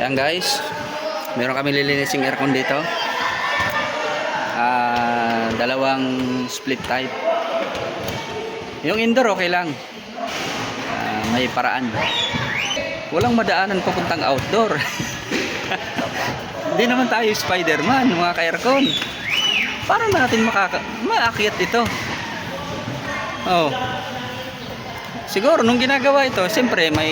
Ayan guys, meron kami lilinising aircon dito. Dalawang split type. Yung indoor okay lang, may paraan. Walang madaanan papuntang outdoor. Hindi naman tayo Spider-Man mga ka-aircon. Parang natin maakyat ito. Oh. Siguro nung ginagawa ito, siyempre may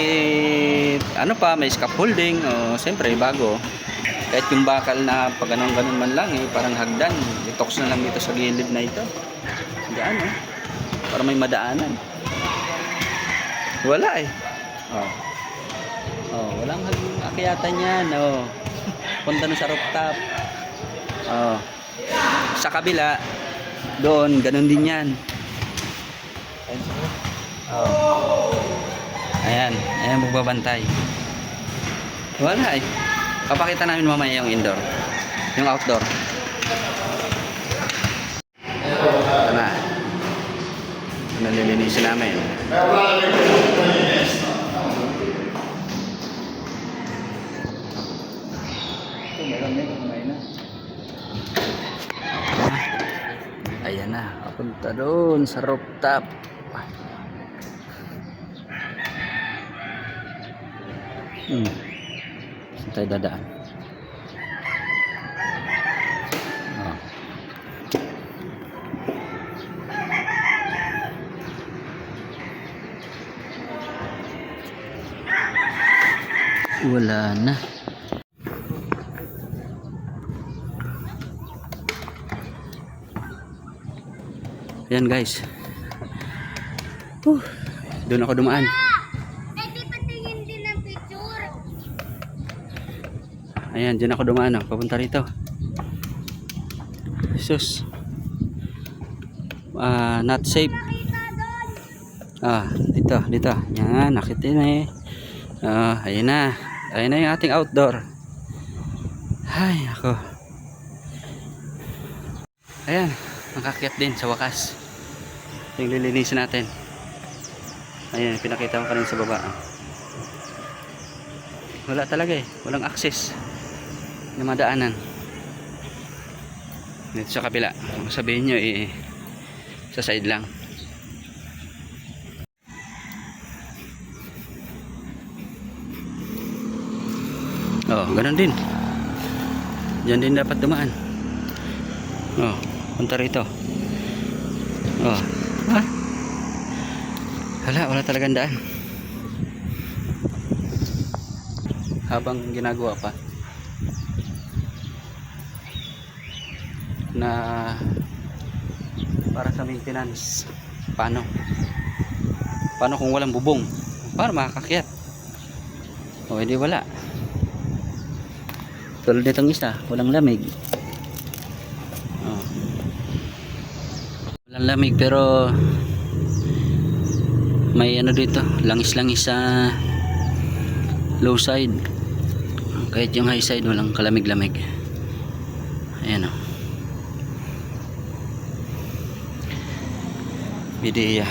may scaffolding, siyempre bago. Kahit yung bakal na pag ganun man lang parang hagdan, itoks na lang dito sa gilid na ito. Diyan para may madaanan. Wala walang akyatan yan. Punta na sa rooftop. Sa kabila doon, ganun din yan. Ayan magbabantay. Wala Papakita namin mamaya yung indoor, yung outdoor. Ito na. Nalilinisin namin. Ayan na, papunta doon sa rooftop. Saan tayo dadaan? Wala na. Ayan guys. Doon ako dumaan. Ayan, dyan ako dumaan. Papunta rito. Sus. Not safe. Dito. Yan, nakita na ayan na. Ayan na yung ating outdoor. Ay, ako. Ayan, nakakyat din sa wakas. Yung lilinisin natin. Ayan, pinakita ko kanina sa baba. Wala talaga walang access na madaanan dito sa kabila. Kung sabihin nyo sa side lang. Ganun din. Diyan din dapat dumaan. Punta rito. Wala talagang daan. Habang ginagawa pa na para sa maintenance. Paano kung walang bubong? Paano makakakyat? Hindi wala. Tulad nitong isa, walang lamig. Walang lamig pero may dito, langis-langis sa low side. Kahit yung high side walang kalamig-lamig. Ayan Bidiya.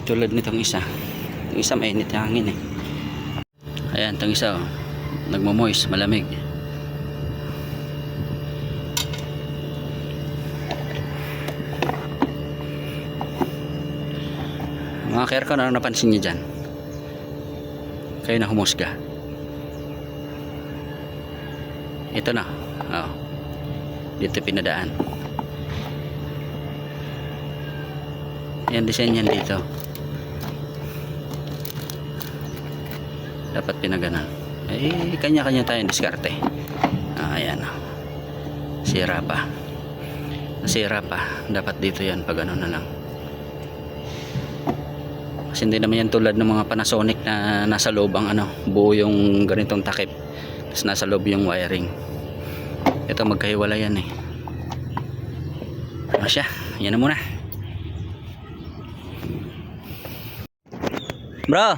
Tulad nitong isa. Itong isa mainit yung hangin Ayan, itong isa nagmo-moist, malamig. Mga ka-aircon, ano napansin nyo dyan? Kayo na humusga. Ito na. Dito pinadaan. Yan design yan dito. Dapat pinaganan. Kanya-kanya tayong diskarte. Ayan. Sira pa. Dapat dito yan pag na lang. Kasi hindi naman yan tulad ng mga Panasonic na nasa loob ang buo yung ganitong takip. Tapos nasa loob yung wiring. Ito magkahiwala yan siya. Yan na muna. Bro.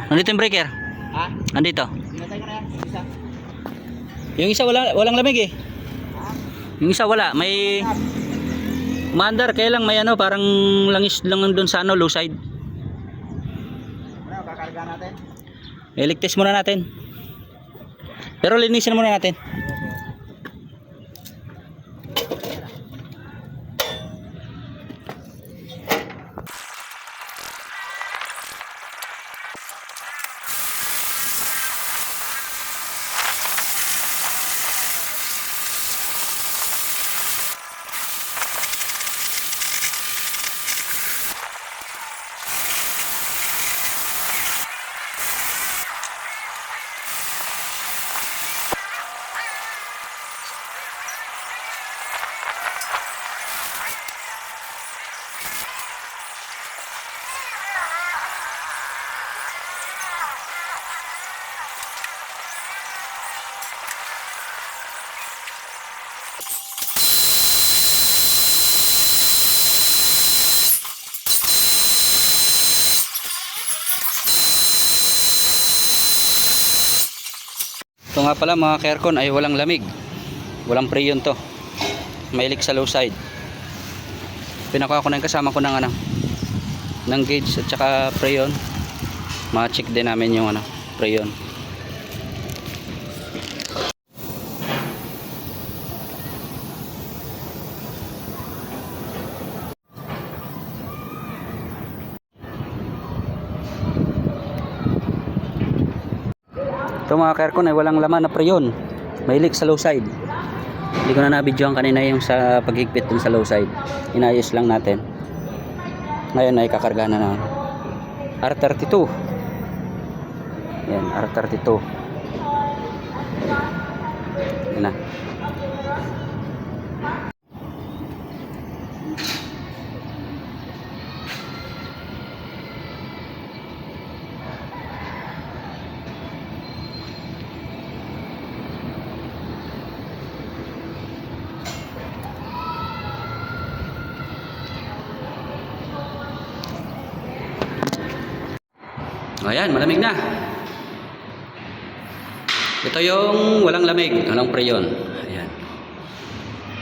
Nandito yung breaker? Nandito. Yung isa walang lamig Yung isa wala, may Commander, kaya lang may parang langis lang doon sa low side. Karga natin. Iligtis muna natin. Pero linisin muna natin. Ito nga pala mga ka-aircon ay walang lamig. Walang preyon to. Mailik sa low side. Pinakuha ko na yung kasama ko ng ng gauge at saka preyon. Ma-check din namin yung preyon. Ito mga ka-aircon ay walang laman na preyon. Mailik sa low side. Hindi ko na na-videoan kanina yung sa paghigpit dun sa low side. Inayos lang natin. Ngayon ay kakarga na ng R32. Yan, R32. Yan na. Ayan, malamig na. Ito yung walang lamig, walang preyon. Ayan.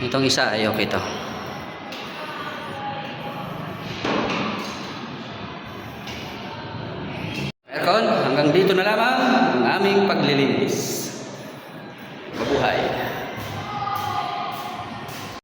Itong isa ay okay to. Aircon, hanggang dito na lamang ang aming paglilinis.